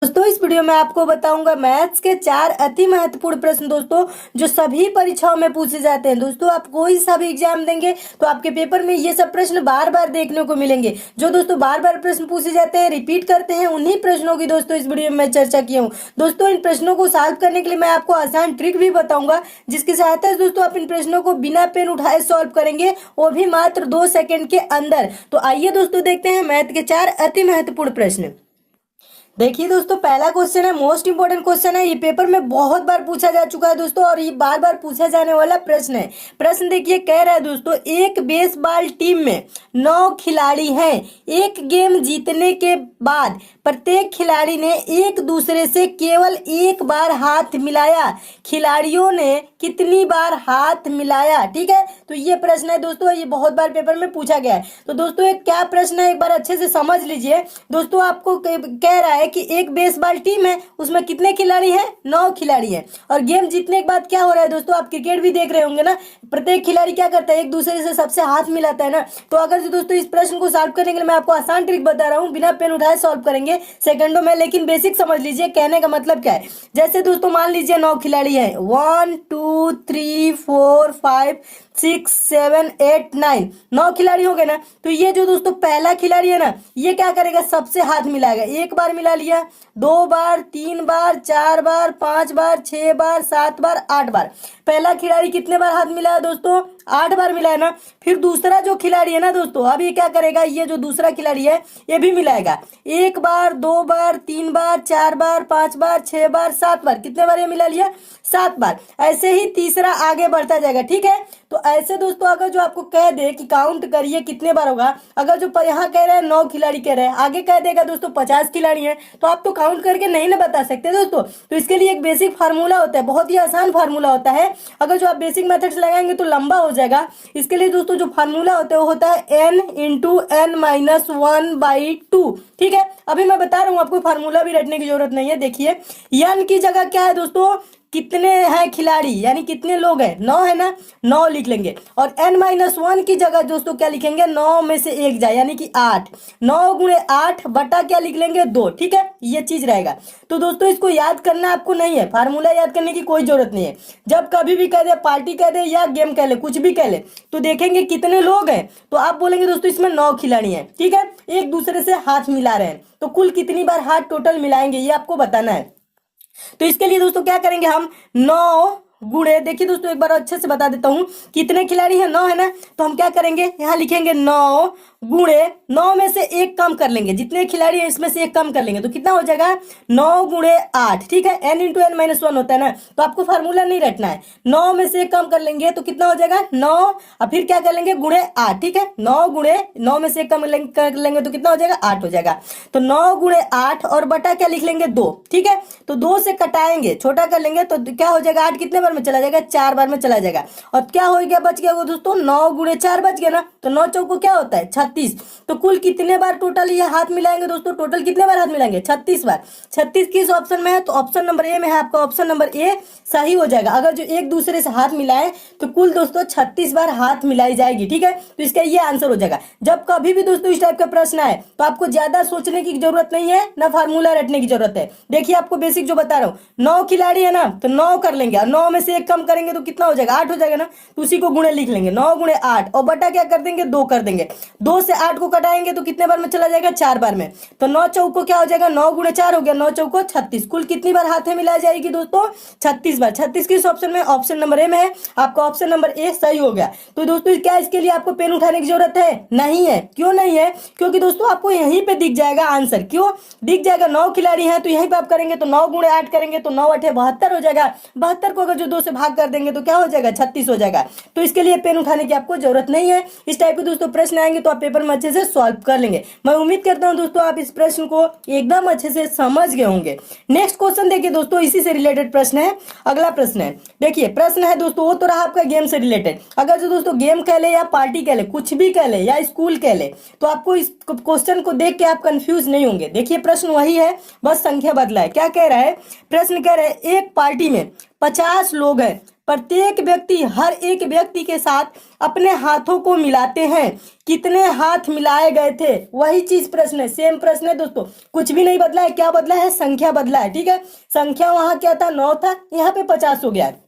दोस्तों इस वीडियो में आपको बताऊंगा मैथ्स के 4 अति महत्वपूर्ण प्रश्न दोस्तों जो सभी परीक्षाओं में पूछे जाते हैं। दोस्तों आप कोई सा भी एग्जाम देंगे तो आपके पेपर में ये सब प्रश्न बार बार देखने को मिलेंगे। जो दोस्तों बार बार प्रश्न पूछे जाते हैं, रिपीट करते हैं, उन्हीं प्रश्नों की दोस्तों इस वीडियो में मैं चर्चा किया हूँ। दोस्तों इन प्रश्नों को सॉल्व करने के लिए मैं आपको आसान ट्रिक भी बताऊंगा, जिसकी सहायता से दोस्तों आप इन प्रश्नों को बिना पेन उठाए सॉल्व करेंगे, वो भी मात्र 2 सेकंड के अंदर। तो आइए दोस्तों देखते हैं मैथ के 4 अति महत्वपूर्ण प्रश्न। देखिए दोस्तों पहला क्वेश्चन है, मोस्ट इंपोर्टेंट क्वेश्चन है, ये पेपर में बहुत बार पूछा जा चुका है दोस्तों और ये बार बार पूछा जाने वाला प्रश्न है। प्रश्न देखिए, कह रहा है दोस्तों एक बेसबॉल टीम में 9 खिलाड़ी हैं। एक गेम जीतने के बाद प्रत्येक खिलाड़ी ने एक दूसरे से केवल एक बार हाथ मिलाया। खिलाड़ियों ने कितनी बार हाथ मिलाया? ठीक है, तो ये प्रश्न है दोस्तों, ये बहुत बार पेपर में पूछा गया है। तो दोस्तों एक क्या प्रश्न है एक बार अच्छे से समझ लीजिए। दोस्तों आपको कह रहा है कि एक बेसबॉल टीम है, उसमें कितने खिलाड़ी हैं? 9 खिलाड़ी हैं। और गेम जीतने के बाद क्या हो रहा है दोस्तों, आप क्रिकेट भी देख रहे होंगे ना, प्रत्येक खिलाड़ी क्या करता है, एक दूसरे से सबसे हाथ मिलाता है ना। तो अगर जो दोस्तों इस प्रश्न को सॉल्व करने के लिए मैं आपको आसान ट्रिक बता रहा हूँ, बिना पेन उठाए सॉल्व करेंगे सेकंडों में, लेकिन बेसिक समझ लीजिए कहने का मतलब क्या है। जैसे दोस्तों मान लीजिए 9 खिलाड़ी हैं, 1 2 3 4 5 6 7 8 9, 9 खिलाड़ी हो गए ना। तो ये जो दोस्तों पहला खिलाड़ी है ना, ये क्या करेगा, सबसे हाथ मिलाएगा। एक बार मिला लिया, 2 बार, 3 बार, 4 बार, 5 बार, 6 बार, 7 बार, 8 बार। पहला खिलाड़ी कितने बार हाथ मिलाया दोस्तों? 8 बार मिलाया ना। फिर दूसरा जो खिलाड़ी है ना दोस्तों, अब ये क्या करेगा, ये जो दूसरा खिलाड़ी है ये भी मिलाएगा। 1 बार, 2 बार, 3 बार, 4 बार, 5 बार, 6 बार, 7 बार। कितने बार ये मिला लिया? 7 बार। ऐसे ही तीसरा आगे बढ़ता जाएगा। ठीक है, तो ऐसे दोस्तों अगर जो आपको कह दे कि काउंट करिए कितने बार होगा, अगर जो यहाँ कह रहे हैं 9 खिलाड़ी कह रहे हैं, आगे कह देगा दोस्तों 50 खिलाड़ी हैं, तो आप तो काउंट करके नहीं ना बता सकते दोस्तों। तो इसके लिए एक बेसिक फार्मूला होता है, बहुत ही आसान फार्मूला होता है। अगर जो आप बेसिक मेथड्स लगाएंगे तो लंबा हो जाएगा। इसके लिए दोस्तों जो फार्मूला होता है वो होता है n इंटू एन माइनस 1/2। ठीक है, अभी मैं बता रहा हूँ आपको, फार्मूला भी रटने की जरूरत नहीं है। देखिए n की जगह क्या है दोस्तों, कितने हैं खिलाड़ी, यानी कितने लोग हैं, 9 है ना, 9 लिख लेंगे। और n-1 की जगह दोस्तों क्या लिखेंगे, 9 में से 1 जाए यानी कि 8। 9 गुणे 8 बटा क्या लिख लेंगे, 2। ठीक है, ये चीज रहेगा। तो दोस्तों इसको याद करना आपको नहीं है, फार्मूला याद करने की कोई जरूरत नहीं है। जब कभी भी कह दे, पार्टी कह दे या गेम कह ले, कुछ भी कह ले, तो देखेंगे कितने लोग हैं, तो आप बोलेंगे दोस्तों इसमें 9 खिलाड़ी हैं। ठीक है, एक दूसरे से हाथ मिला रहे हैं, तो कुल कितनी बार हाथ टोटल मिलाएंगे ये आपको बताना है। तो इसके लिए दोस्तों क्या करेंगे हम, 9 गुणे, देखिए दोस्तों एक बार अच्छे से बता देता हूं, कितने खिलाड़ी हैं, 9 है ना। तो हम क्या करेंगे, यहां लिखेंगे 9 गुणे 9 में से 1 कम कर लेंगे, जितने खिलाड़ी हैं इसमें से 1 कम कर लेंगे, तो कितना हो जाएगा, 9 गुणे 8। ठीक है, n इंटू एन माइनस 1 होता है ना, तो आपको फार्मूला नहीं रटना है। 9 में से 1 कम कर लेंगे तो कितना हो जाएगा, 9, और फिर क्या कर लेंगे, गुणे 8। ठीक है, 9 गुणे 9 में से 1 कम कर लेंगे तो कितना हो जाएगा, 8 हो जाएगा। तो 9 गुणे 8 और बटा क्या लिख लेंगे, 2। ठीक है, तो 2 से कटाएंगे, छोटा कर लेंगे, तो क्या हो जाएगा, 8 कितने बार में चला जाएगा, 4 बार में चला जाएगा। और क्या हो गया, बच गया वो दोस्तों 9 गुणे 4 बच गया ना। तो 9 चौको क्या होता है, 36। तो कुल कितने बार टोटल ये हाथ मिलाएंगे दोस्तों, टोटल कितने बार हाथ मिलाएंगे, 36 बार। 36 किस ऑप्शन में है, तो ऑप्शन नंबर ए में है, आपका ऑप्शन नंबर ए सही हो जाएगा। अगर जो एक दूसरे से हाथ मिलाए तो कुल दोस्तों 36 बार हाथ मिलाई जाएगी। ठीक है, तो इसका ये आंसर हो जाएगा। जब कभी भी दोस्तों इस टाइप का प्रश्न आए तो आपको ज्यादा सोचने की जरूरत नहीं है, ना फार्मूला रटने की जरूरत है। देखिए आपको बेसिक जो बता रहा हूँ, 9 खिलाड़ी है ना, तो 9 कर लेंगे, और 9 में से 1 कम करेंगे तो कितना हो जाएगा, 8 हो जाएगा ना। तो उसी को गुणे लिख लेंगे, 9 गुणे 8 और बटा क्या कर देंगे, 2 कर देंगे। 2 से 8 को कटाएंगे तो कितने बार में चला जाएगा, 4 बार में। तो 9 चौको क्या हो जाएगा, 9 गुणे 4 हो गया, 9 चौको 36। कुल कितनी बार हाथ में मिलाई जाएगी दोस्तों, 36 बार। 36 किस ऑप्शन में, ऑप्शन नंबर ए में है, आपका ऑप्शन नंबर ए सही हो गया। तो दोस्तों क्या इसके लिए आपको पेन उठाने की जरूरत है, नहीं है। क्यों नहीं है, क्योंकि दोस्तों आपको यहीं पे दिख जाएगा आंसर। क्यों दिख जाएगा, 9 खिलाड़ी हैं तो यहीं पे आप करेंगे, तो 9 गुणे 8 करेंगे तो 9 8 72 हो जाएगा। 72 को अगर जो 2 से भाग कर देंगे तो क्या हो जाएगा, 36 हो जाएगा। तो इसके लिए पेन उठाने की आपको जरूरत नहीं है। इस टाइप के दोस्तों प्रश्न आएंगे तो आप पेपर में अच्छे से सॉल्व कर लेंगे। मैं उम्मीद करता हूं दोस्तों आप इस प्रश्न को एकदम अच्छे से समझ गए होंगे। नेक्स्ट क्वेश्चन देखिए दोस्तों, इसी से रिलेटेड प्रश्न है। अगला प्रश्न है, देखिए प्रश्न है दोस्तों, वो तो रहा आपका गेम से रिलेटेड। अगर जो दोस्तों गेम कह ले या पार्टी कह ले, कुछ भी कह ले या स्कूल कह ले, तो आपको इस क्वेश्चन को देख के आप कंफ्यूज नहीं होंगे। देखिए प्रश्न वही है, बस संख्या बदला है। क्या कह रहा है, प्रश्न कह रहा है एक पार्टी में 50 लोग हैं, प्रत्येक व्यक्ति हर एक व्यक्ति के साथ अपने हाथों को मिलाते हैं, कितने हाथ मिलाए गए थे? वही चीज प्रश्न है, सेम प्रश्न है दोस्तों, कुछ भी नहीं बदला है। क्या बदला है? संख्या बदला है। ठीक है, संख्या वहां क्या था? 9 था, यहाँ पे 50 हो गया है।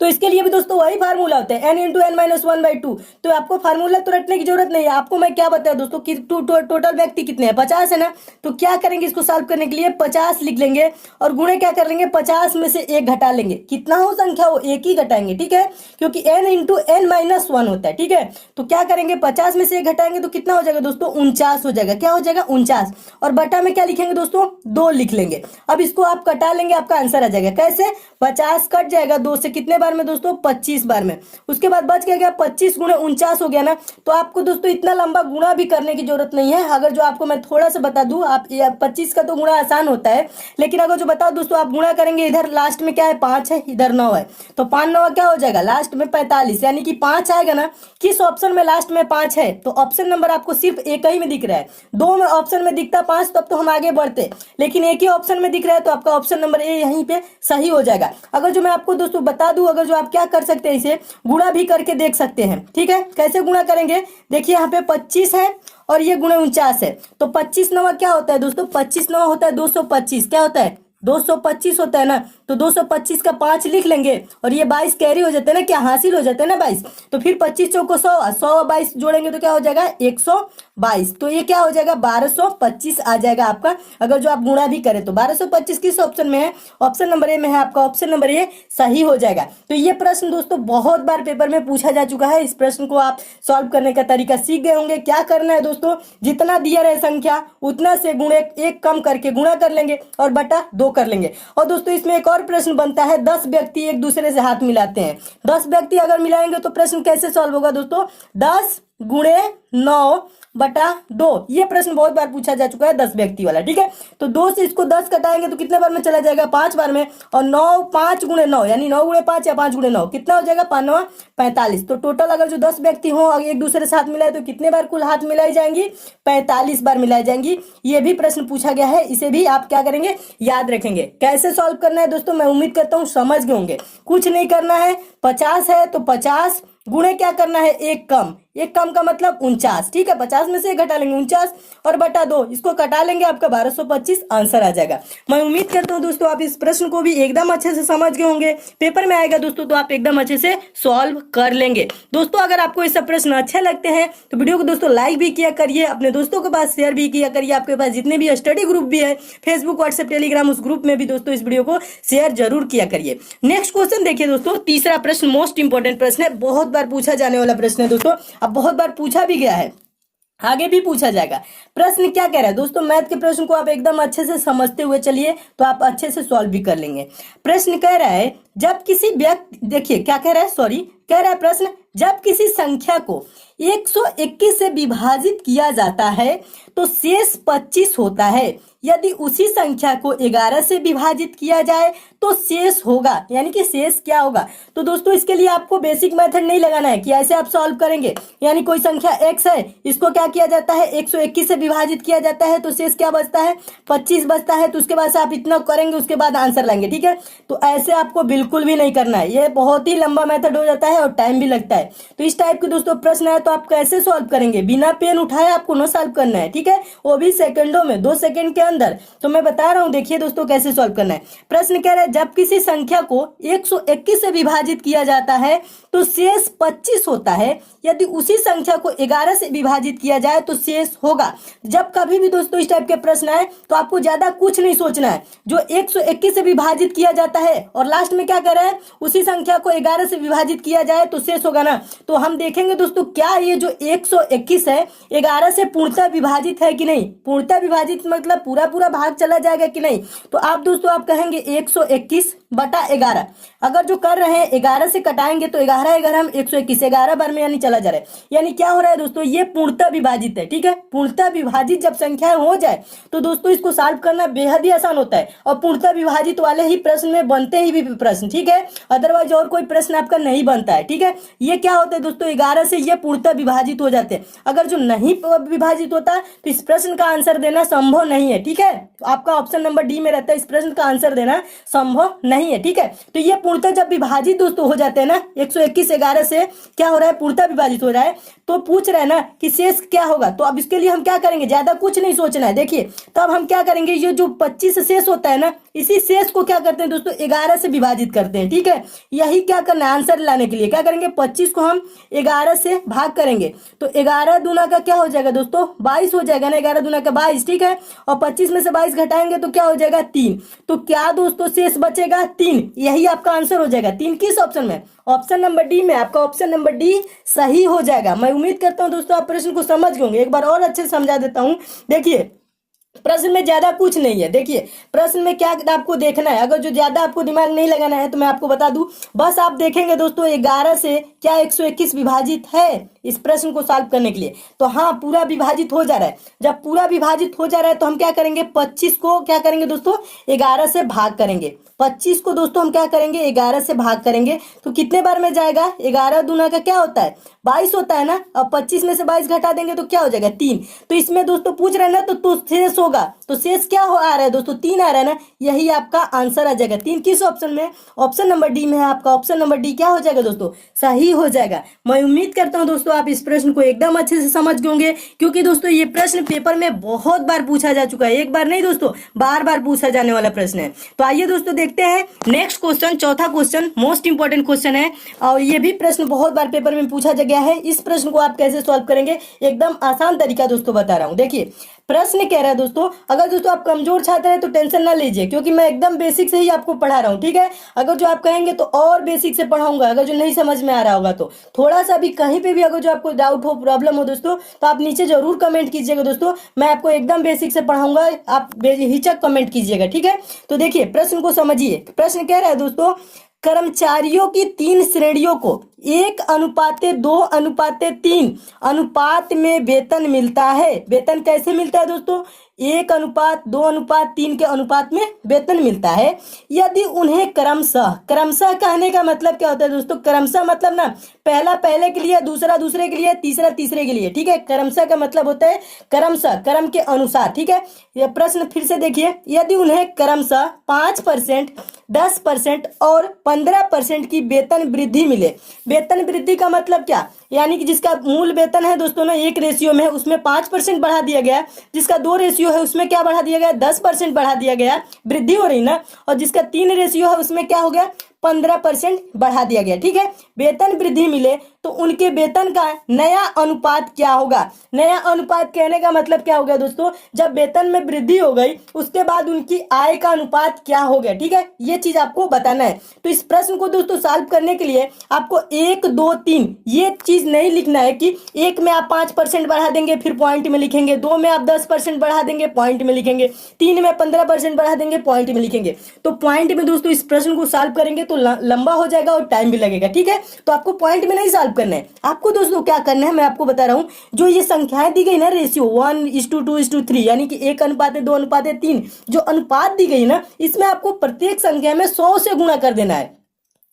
तो इसके लिए भी दोस्तों वही फार्मूला होता है, n इंटू एन माइनस 1/2। तो आपको फार्मूला तो रटने की जरूरत नहीं है। आपको मैं क्या बताया दोस्तों कि टोटल व्यक्ति कितने हैं? 50 है ना। तो क्या करेंगे, इसको सॉल्व करने के लिए 50 लिख लेंगे और गुणे क्या कर लेंगे? 50 में से 1 घटा लेंगे। कितना हो संख्या, वो 1 ही घटाएंगे। ठीक है, क्योंकि n इंटू एन माइनस 1 होता है। ठीक है, तो क्या करेंगे? 50 में से 1 घटाएंगे तो कितना हो जाएगा दोस्तों? 49 हो जाएगा। क्या हो जाएगा? 49। और बटा में क्या लिखेंगे दोस्तों? 2 लिख लेंगे। अब इसको आप कटा लेंगे, आपका आंसर आ जाएगा। कैसे? 50 कट जाएगा 2 से, कितने बार में दोस्तों? 25 बार में। उसके बाद बच गया 25 गुणे 49 हो गया ना। तो आपको दोस्तों इतना लंबा गुणा भी करने की जरूरत नहीं है। अगर जो आपको मैं थोड़ा सा बता दूं, आप 25 का तो गुणा आसान होता है, लेकिन अगर जो बताओ दोस्तों आप गुणा करेंगे, इधर लास्ट में क्या है? 5 है, इधर 9 है, तो 5 9 क्या हो जाएगा? लास्ट में 45, यानी कि 5 आएगा ना। किस ऑप्शन में लास्ट में 5 है? तो ऑप्शन नंबर आपको सिर्फ एक ही में दिख रहा है, 2 में ऑप्शन में दिखता 5, तब तो हम आगे बढ़ते, लेकिन एक ही ऑप्शन में दिख रहा है, तो आपका ऑप्शन नंबर ए यहीं पे सही हो जाएगा। अगर जो मैं आपको दोस्तों बता दूं, अगर जो आप क्या कर सकते हैं, इसे गुणा भी करके देख सकते हैं। ठीक है, कैसे गुणा करेंगे? देखिए यहाँ पे 25 है और ये गुणे 49 है, तो 25 9 क्या होता है दोस्तों? 25 9 होता है 225। क्या होता है? 225 होता है ना। तो 225 का 5 लिख लेंगे और ये 22 कैरी हो जाते हैं ना, क्या हासिल हो जाते हैं ना 22। तो फिर 25 चौको 100, 100 और 22 जोड़ेंगे तो क्या हो जाएगा? 122। तो ये क्या हो जाएगा? 1225 आ जाएगा आपका। अगर जो आप गुणा भी करें तो 1225 किस ऑप्शन में है? ऑप्शन नंबर ए में है। आपका ऑप्शन नंबर ए सही हो जाएगा। तो ये प्रश्न दोस्तों बहुत बार पेपर में पूछा जा चुका है। इस प्रश्न को आप सॉल्व करने का तरीका सीख गए होंगे। क्या करना है दोस्तों? जितना दिया रहे संख्या, उतना से गुणे 1 कम करके गुणा कर लेंगे और बटा 2 कर लेंगे। और दोस्तों इसमें एक और प्रश्न बनता है, 10 व्यक्ति एक दूसरे से हाथ मिलाते हैं। 10 व्यक्ति अगर मिलाएंगे तो प्रश्न कैसे सॉल्व होगा दोस्तों? 10 गुणे 9 बटा 2। ये प्रश्न बहुत बार पूछा जा चुका है, 10 व्यक्ति वाला। ठीक है, तो 2 से इसको 10 कटाएंगे तो कितने बार में चला जाएगा? 5 बार में। और 9 5 गुणे 9 यानी 9 गुणे 5 या 5 गुणे 9 कितना हो जाएगा? 5 9 45। तो टोटल अगर जो 10 व्यक्ति हो एक दूसरे से हाथ मिलाए तो कितने बार कुल हाथ मिलाई जाएंगी? 45 बार मिलाई जाएंगी। ये भी प्रश्न पूछा गया है, इसे भी आप क्या करेंगे? याद रखेंगे। कैसे सॉल्व करना है दोस्तों? मैं उम्मीद करता हूं समझ गए होंगे। कुछ नहीं करना है, 50 है तो 50 गुणे क्या करना है? 1 कम। 1 कम का मतलब 49। ठीक है, 50 में से 1 घटा लेंगे 49 और बटा 2, इसको कटा लेंगे, आपका 1225 आंसर आ जाएगा। मैं उम्मीद करता हूं दोस्तों आप इस प्रश्न को भी एकदम अच्छे से समझ गए होंगे। पेपर में आएगा दोस्तों तो आप एकदम अच्छे से सॉल्व कर लेंगे। दोस्तों अगर आपको ये सब प्रश्न अच्छे लगते हैं तो वीडियो को दोस्तों लाइक भी किया करिए, अपने दोस्तों के पास शेयर भी किया करिए। आपके पास जितने भी स्टडी ग्रुप भी है, फेसबुक व्हाट्सएप टेलीग्राम, उस ग्रुप में भी दोस्तों इस वीडियो को शेयर जरूर किया करिए। नेक्स्ट क्वेश्चन देखिए दोस्तों, तीसरा प्रश्न मोस्ट इंपोर्टेंट प्रश्न है, बहुत बार पूछा जाने वाला प्रश्न है दोस्तों। अब बहुत बार पूछा भी गया है, आगे भी पूछा जाएगा। प्रश्न क्या कह रहा है दोस्तों? मैथ के प्रश्न को आप एकदम अच्छे से समझते हुए चलिए तो आप अच्छे से सॉल्व भी कर लेंगे। प्रश्न कह रहा है जब किसी व्यक्ति, देखिए क्या कह रहा है, सॉरी कह रहा है प्रश्न, जब किसी संख्या को 121 से विभाजित किया जाता है तो शेष 25 होता है। यदि उसी संख्या को 11 से विभाजित किया जाए तो शेष होगा, यानी कि शेष क्या होगा? तो दोस्तों इसके लिए आपको बेसिक मेथड नहीं लगाना है कि ऐसे आप सॉल्व करेंगे। यानी कोई संख्या x है, इसको क्या किया जाता है? 121 से विभाजित किया जाता है तो शेष क्या बचता है? 25 बचता है। तो उसके बाद से आप इतना करेंगे, उसके बाद आंसर लाएंगे। ठीक है, तो ऐसे आपको बिल्कुल भी नहीं करना है, ये बहुत ही लंबा मेथड हो जाता है और टाइम भी लगता है। तो इस टाइप के दोस्तों प्रश्न है तो आप कैसे सॉल्व करेंगे? बिना पेन उठाए आपको न सॉल्व करना है। ठीक है, वो भी सेकंडों में, 2 सेकंड के अंदर। तो मैं बता रहा हूं, देखिए दोस्तों कैसे सॉल्व करना है। प्रश्न कह रहा है जब किसी संख्या को 121 से विभाजित किया जाता है तो शेष 25 होता है। यदि उसी संख्या को 11 से विभाजित किया जाए तो शेष होगा। जब कभी भी दोस्तों इस टाइप के प्रश्न आए तो आपको ज्यादा कुछ नहीं सोचना है। जो 121 से विभाजित किया जाता है और लास्ट में क्या कर रहा है? उसी संख्या को 11 से विभाजित किया जाए तो शेष होगा ना। तो हम देखेंगे दोस्तों क्या ये जो 121 है 11 से पूर्णतः विभाजित है कि नहीं। पूर्णतः विभाजित मतलब पूरा पूरा भाग चला जाएगा कि नहीं। तो आप दोस्तों आप कहेंगे 121 बटा 11। अगर जो कर रहे हैं 11 से कटाएंगे तो 11 अगर हम 121 11 बार में यानी चला जा रहा है, यानी क्या हो रहा है दोस्तों? ये पूर्णतः विभाजित है। ठीक है, पूर्णतः विभाजित जब संख्या हो जाए तो दोस्तों इसको सॉल्व करना बेहद ही आसान होता है और पूर्णतः विभाजित वाले ही प्रश्न में बनते ही भी प्रश्न। ठीक है, अदरवाइज और कोई प्रश्न आपका नहीं बनता है। ठीक है, ये क्या होता है दोस्तों? 11 से ये पूर्णतः विभाजित हो जाते हैं। अगर जो नहीं विभाजित होता तो इस प्रश्न का आंसर देना संभव नहीं है। ठीक है, तो आपका ऑप्शन नंबर डी में रहता है, इस प्रश्न का आंसर देना संभव नहीं। नहीं है, ठीक है। तो ये पूर्णतः जब विभाजित दोस्तों हो जाते हैं ना, 121 11 से क्या हो रहा है, पूर्णतः विभाजित हो रहा है, तो पूछ रहा है ना कि शेष क्या होगा। तो अब इसके लिए हम क्या करेंगे, ज्यादा कुछ नहीं सोचना है। देखिए तो अब हम क्या करेंगे, ये जो 25 शेष होता है ना, इसी शेष को क्या करते हैं दोस्तों, 11 से विभाजित करते हैं, ठीक है। यही क्या करना है, आंसर लाने के लिए क्या करेंगे, 25 को हम 11 से भाग करेंगे, तो 11 दूना का क्या हो जाएगा दोस्तों, 22 हो जाएगा ना, 11 दूना का 22, ठीक है। और 25 में से 22 घटाएंगे तो क्या हो जाएगा, 3। तो क्या दोस्तों शेष बचेगा, 3। यही आपका आंसर हो जाएगा। 3 किस ऑप्शन में, ऑप्शन नंबर डी में। आपका ऑप्शन नंबर डी सही हो जाएगा। मैं उम्मीद करता हूं दोस्तों आप प्रश्न को समझ गए होंगे। एक बार और अच्छे से समझा देता हूं। देखिए प्रश्न में ज्यादा कुछ नहीं है। देखिए प्रश्न में क्या आपको देखना है, अगर जो ज्यादा आपको दिमाग नहीं लगाना है तो मैं आपको बता दूं, बस आप देखेंगे दोस्तों 11 से क्या 121 विभाजित है इस प्रश्न को सॉल्व करने के लिए। तो हाँ पूरा विभाजित हो जा रहा है। जब पूरा विभाजित हो जा रहा है तो हम क्या करेंगे, 25 को क्या करेंगे दोस्तों, 11 से भाग करेंगे। 25 को दोस्तों हम क्या करेंगे, 11 से भाग करेंगे तो कितने बार में जाएगा, 11 दूना का क्या होता है, 22 होता है ना। अब 25 में से 22 घटा देंगे तो क्या हो जाएगा, 3। तो इसमें दोस्तों पूछ रहे हैं ना, तो शेष होगा, तो शेष क्या आ रहा है दोस्तों, 3 आ रहा है ना। यही आपका आंसर आ जाएगा। 3 किस ऑप्शन में, ऑप्शन नंबर डी में है। आपका ऑप्शन नंबर डी क्या हो जाएगा दोस्तों, सही हो जाएगा। मैं उम्मीद करता हूं दोस्तों आप इस प्रश्न को एकदम अच्छे से समझ गए होंगे, क्योंकि दोस्तों ये प्रश्न पेपर में बहुत बार पूछा जा चुका है। एक बार नहीं दोस्तों, बार बार पूछा जाने वाला प्रश्न है। तो आइए दोस्तों देखते हैं नेक्स्ट क्वेश्चन। चौथा क्वेश्चन मोस्ट इंपॉर्टेंट क्वेश्चन है और ये भी प्रश्न बहुत बार पेपर में पूछा गया है। इस प्रश्न को आप कैसे सॉल्व करेंगे, एकदम आसान तरीका दोस्तों बता रहा हूं। देखिए प्रश्न कह रहा है दोस्तों, अगर दोस्तों आप कमजोर छात्र हैं तो टेंशन ना लीजिए, क्योंकि मैं एकदम बेसिक से ही आपको पढ़ा रहा हूं, ठीक है। अगर जो आप कहेंगे तो और बेसिक से पढ़ाऊंगा, अगर जो नहीं समझ में आ रहा होगा तो थोड़ा सा भी कहीं पे भी अगर जो आपको डाउट हो, प्रॉब्लम हो दोस्तों, तो आप नीचे जरूर कमेंट कीजिएगा दोस्तों। मैं आपको एकदम बेसिक से पढ़ाऊंगा, आप बेहिचक कमेंट कीजिएगा, ठीक है। तो देखिए प्रश्न को समझिए। प्रश्न कह रहा है दोस्तों, कर्मचारियों की 3 श्रेणियों को 1:2:3 अनुपात में वेतन मिलता है। वेतन कैसे मिलता है दोस्तों, 1:2:3 के अनुपात में वेतन मिलता है। यदि उन्हें क्रमशः, क्रमशः कहने का मतलब क्या होता है दोस्तों, क्रमशः मतलब ना पहला पहले के लिए, दूसरा दूसरे के लिए, तीसरा तीसरे के लिए, ठीक है। क्रमशः का मतलब होता है क्रमशः, क्रम के अनुसार, ठीक है। यह प्रश्न फिर से देखिए, यदि उन्हें क्रमशः 5%, 10% और 15% की वेतन वृद्धि मिले। वेतन वृद्धि का मतलब क्या, यानी कि जिसका मूल वेतन है दोस्तों ना 1 रेशियो में, उसमें 5% बढ़ा दिया गया। जिसका 2 रेशियो है उसमें क्या बढ़ा दिया गया, 10% बढ़ा दिया गया, वृद्धि हो रही ना। और जिसका 3 रेशियो है उसमें क्या हो गया, 15% बढ़ा दिया गया, ठीक है। वेतन वृद्धि मिले तो उनके वेतन का नया अनुपात क्या होगा। नया अनुपात कहने का मतलब क्या हो गया दोस्तों, जब वेतन में वृद्धि हो गई उसके बाद उनकी आय का अनुपात क्या हो गया, ठीक है। ये चीज आपको बताना है। तो इस प्रश्न को दोस्तों सॉल्व करने के लिए आपको 1, 2, 3 ये चीज नहीं लिखना है कि 1 में आप 5% बढ़ा देंगे फिर पॉइंट में लिखेंगे, 2 में आप 10% बढ़ा देंगे पॉइंट में लिखेंगे, 3 में 15% बढ़ा देंगे पॉइंट में लिखेंगे। तो पॉइंट में दोस्तों इस प्रश्न को सॉल्व करेंगे तो लंबा हो जाएगा और टाइम भी लगेगा, ठीक है। तो आपको पॉइंट में नहीं सॉल्व करना है। आपको दोस्तों क्या करना है, मैं आपको बता रहा हूं, जो ये संख्याएं दी गई ना, रेशियो 1:2:3 यानी कि 1:2:3 जो अनुपात दी गई ना, इसमें आपको प्रत्येक संख्या में 100 से गुणा कर देना है।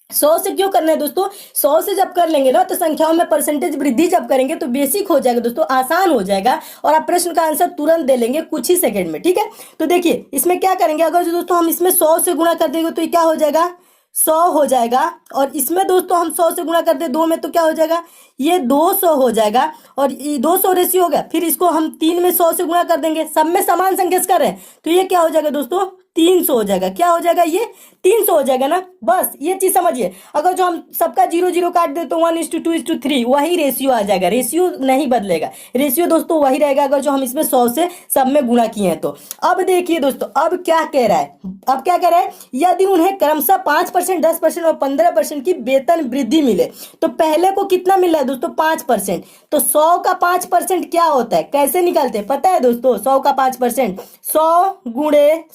100 से क्यों करना है दोस्तों, 100 से जब कर लेंगे ना तो संख्याओं में परसेंटेज वृद्धि जब करेंगे तो बेसिक हो जाएगा दोस्तों, आसान हो जाएगा और आप प्रश्न का आंसर तुरंत दे लेंगे कुछ ही सेकंड में, ठीक है। तो देखिए इसमें क्या करेंगे, अगर जो दोस्तों हम इसमें 100 से गुणा कर देंगे तो ये क्या हो जाएगा, 100 हो जाएगा। और इसमें दोस्तों हम 100 से गुणा कर दे 2 में तो क्या हो जाएगा, ये 200 हो जाएगा। और 200 रेशियो हो गया, फिर इसको हम 3 में 100 से गुणा कर देंगे, सब में समान संख्या कर रहे हैं तो ये क्या हो जाएगा दोस्तों, 300 हो जाएगा। क्या हो जाएगा, ये 300 हो जाएगा ना। बस ये चीज समझिए। अगर जो हम सबका 0 काट दे तो 1:2:3 वही रेशियो आ जाएगा, रेशियो नहीं बदलेगा, रेशियो दोस्तों वही रहेगा अगर जो हम इसमें 100 से सब में गुणा किए हैं तो। अब देखिए दोस्तों अब क्या कह रहा है, अब क्या कह रहा है, यदि उन्हें क्रमशः 5%, 10% और 15% की वेतन वृद्धि मिले तो पहले को कितना मिल रहा है दोस्तों, 5%। तो 100 का 5% क्या होता है, कैसे निकालते हैं पता है दोस्तों, 100 का 5%, 100 गुणे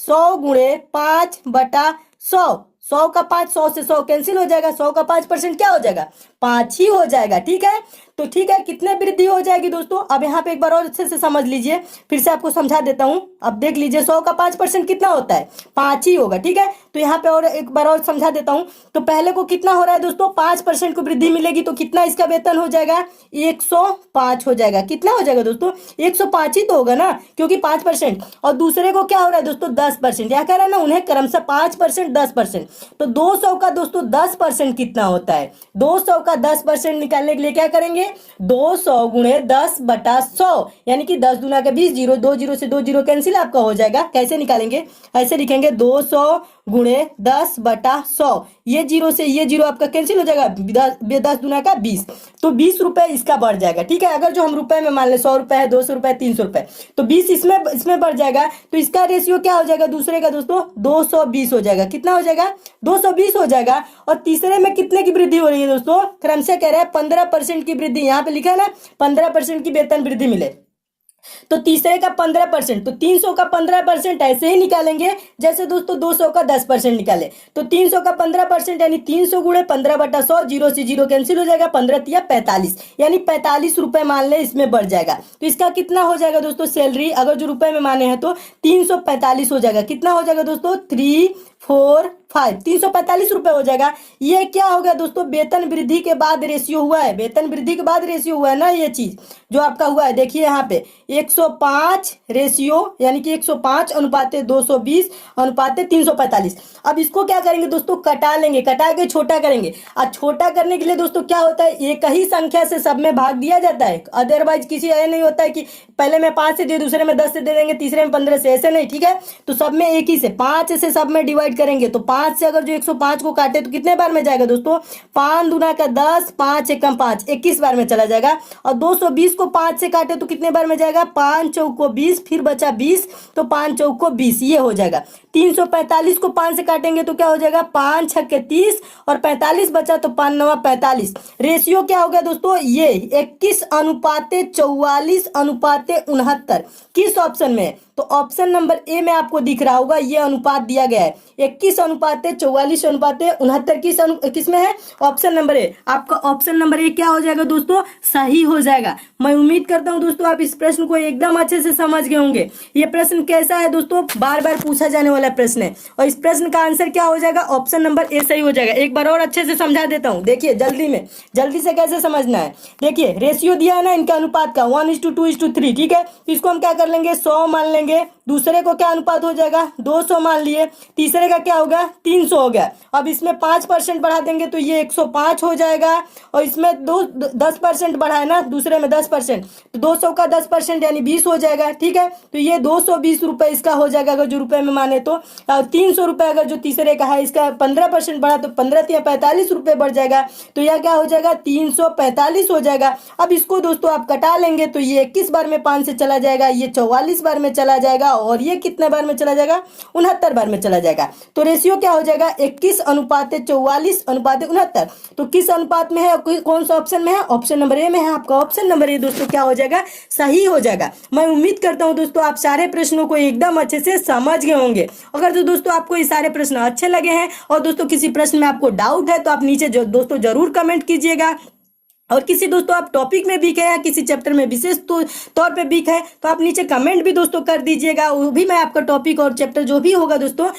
5/100, 100 का 5, 100 से 100 कैंसिल हो जाएगा, 100 का 5% क्या हो जाएगा, 5 ही हो जाएगा, ठीक है। तो ठीक है, कितने वृद्धि हो जाएगी दोस्तों, अब यहाँ पे एक बार और अच्छे से समझ लीजिए, फिर से आपको समझा देता हूं। अब देख लीजिए 100 का 5% कितना होता है, 5 ही होगा, ठीक है। तो यहाँ पे और एक बार और समझा देता हूं। तो पहले को कितना हो रहा है दोस्तों, 5% को वृद्धि मिलेगी तो कितना इसका वेतन हो जाएगा, 105 हो जाएगा। कितना हो जाएगा दोस्तों, 105 ही तो होगा ना, क्योंकि 5%। और दूसरे को क्या हो रहा है दोस्तों, 10%। क्या कह रहा है ना, उन्हें क्रमशः 5%, 10%। तो 200 का दोस्तों 10% कितना होता है? 200 का 10% निकालने के लिए क्या करेंगे? 200 गुणे 10/100 यानी कि 10 दूना का 20, जीरो, 2 जीरो से 2 जीरो कैंसिल आपका हो जाएगा। कैसे निकालेंगे? ऐसे लिखेंगे 200 गुणे 10/100, ये जीरो से ये जीरो आपका कैंसिल हो जाएगा, 10 दूना का 20, तो 20 रुपए इसका बढ़ जाएगा। ठीक है, अगर जो हम रुपए में मान ले 100 रुपए है, 200 रुपए, 300 रुपए, तो 20 इसमें बढ़ जाएगा। तो इसका रेशियो क्या हो जाएगा दूसरे का दोस्तों? 220 हो जाएगा। कितना हो जाएगा? 220 हो जाएगा। और तीसरे में कितने की वृद्धि हो रही है दोस्तों? क्रमशः कह रहा है 15% की वृद्धि, यहाँ पे लिखा है ना 15% की वेतन वृद्धि मिले, तो तीसरे का 15%, तो 300 का 15% ऐसे ही निकालेंगे जैसे दोस्तों 200 का 10% निकाले। तो 300 का 15% यानी 300 गुणे 15/100, जीरो से जीरो कैंसिल हो जाएगा, 15 तिया 45, यानी 45 रुपए मान ले इसमें बढ़ जाएगा। तो इसका कितना हो जाएगा दोस्तों सैलरी? अगर जो रुपए में माने हैं तो 345 हो जाएगा। कितना हो जाएगा दोस्तों? 345 रुपए हो जाएगा। ये क्या हो गया दोस्तों? वेतन वृद्धि के बाद रेशियो हुआ है, वेतन वृद्धि के बाद रेशियो हुआ है ना, ये चीज जो आपका हुआ है। देखिए यहाँ पे 105 रेशियो, यानी कि 105 अनुपाते 220 अनुपाते 345। अब इसको क्या करेंगे दोस्तों? कटा लेंगे, कटा के छोटा करेंगे। और छोटा करने के लिए दोस्तों क्या होता है? एक ही संख्या से सब में भाग दिया जाता है, अदरवाइज किसी ये नहीं होता है कि पहले में 5 से दे, दूसरे में 10 से दे देंगे, तीसरे में 15 से, ऐसे नहीं। ठीक है, तो सब में एक ही से 5 से सब में डिवाइड करेंगे। तो 5 से अगर जो 105 को काटे तो कितने बार में जाएगा दोस्तों? 5 दूना का 10, 5 एकम 5, 21 बार में चला जाएगा। और 220 को 5 से काटे तो कितने बार में जाएगा? 5 चौको 20, फिर बचा 20, तो 5 चौको 20, ये हो जाएगा। 345 को 5 से काटेंगे तो क्या हो जाएगा? 5 छक्के 30 और 45 बचा, तो 5 नवा 45। रेशियो क्या हो गया दोस्तों? ये 21 अनुपाते 44 अनुपाते 69 किस ऑप्शन में? तो ऑप्शन नंबर ए में आपको दिख रहा होगा, ये अनुपात दिया गया है 21 अनुपाते 44 अनुपाते 69 किस में है? Option number A. आपका ऑप्शन नंबर ए क्या हो जाएगा दोस्तों? सही हो जाएगा। मैं उम्मीद करता हूं दोस्तों आप इस प्रश्न को एकदम अच्छे से समझ गए होंगे। ये प्रश्न कैसा है दोस्तों? बार बार पूछा जाने वाला प्रश्न है, और इस प्रश्न का आंसर क्या हो जाएगा? ऑप्शन नंबर ए सही हो जाएगा। एक बार और अच्छे से समझा देता हूं, देखिए जल्दी से कैसे समझना है। देखिए रेशियो दिया है ना इनका अनुपात का 1:2:3। ठीक है, तो इसको हम क्या कर लेंगे? 100 मान लेंगे। दूसरे को क्या अनुपात हो जाएगा? 200 मान लिए। तीसरे का क्या होगा? 300 हो गया। अब इसमें 5% बढ़ा देंगे तो ये 105 हो जाएगा, और इसमें 10% बढ़ा है ना, दूसरे में 10%, तो 200 का 10% यानी 20 हो जाएगा। ठीक है, तो ये 220 रुपए इसका हो जाएगा अगर जो रुपए में माने तो। 300 रुपए अगर जो तीसरे का है, इसका 15% बढ़ा तो 15 या 45 रुपए बढ़ जाएगा, तो यह क्या हो जाएगा? 345 हो जाएगा। अब इसको दोस्तों आप कटा लेंगे तो ये 21 बार में 5 से चला जाएगा, ये 44 बार में चला जाएगा, और ये कितने बार में चला जाएगा? 69 बार में चला जाएगा। तो रेशियो क्या हो जाएगा? 21 अनुपाते 44 अनुपाते 69। तो किस अनुपात में है, कौन सा ऑप्शन में है? ऑप्शन नंबर ए में है। आपका ऑप्शन नंबर ए दोस्तों क्या हो जाएगा? सही हो जाएगा। मैं उम्मीद करता हूं दोस्तों आप सारे प्रश्नों को एकदम अच्छे से समझ गए होंगे। अगर तो दोस्तों आपको ये सारे प्रश्न अच्छे लगे हैं, और दोस्तों किसी प्रश्न में आपको डाउट है, तो आप नीचे दोस्तों जरूर कमेंट कीजिएगा। और किसी दोस्तों आप टॉपिक में वीक है या किसी चैप्टर में विशेष तौर पे वीक है, तो आप नीचे कमेंट भी दोस्तों कर दीजिएगा, वो भी मैं आपका टॉपिक और चैप्टर जो भी होगा दोस्तों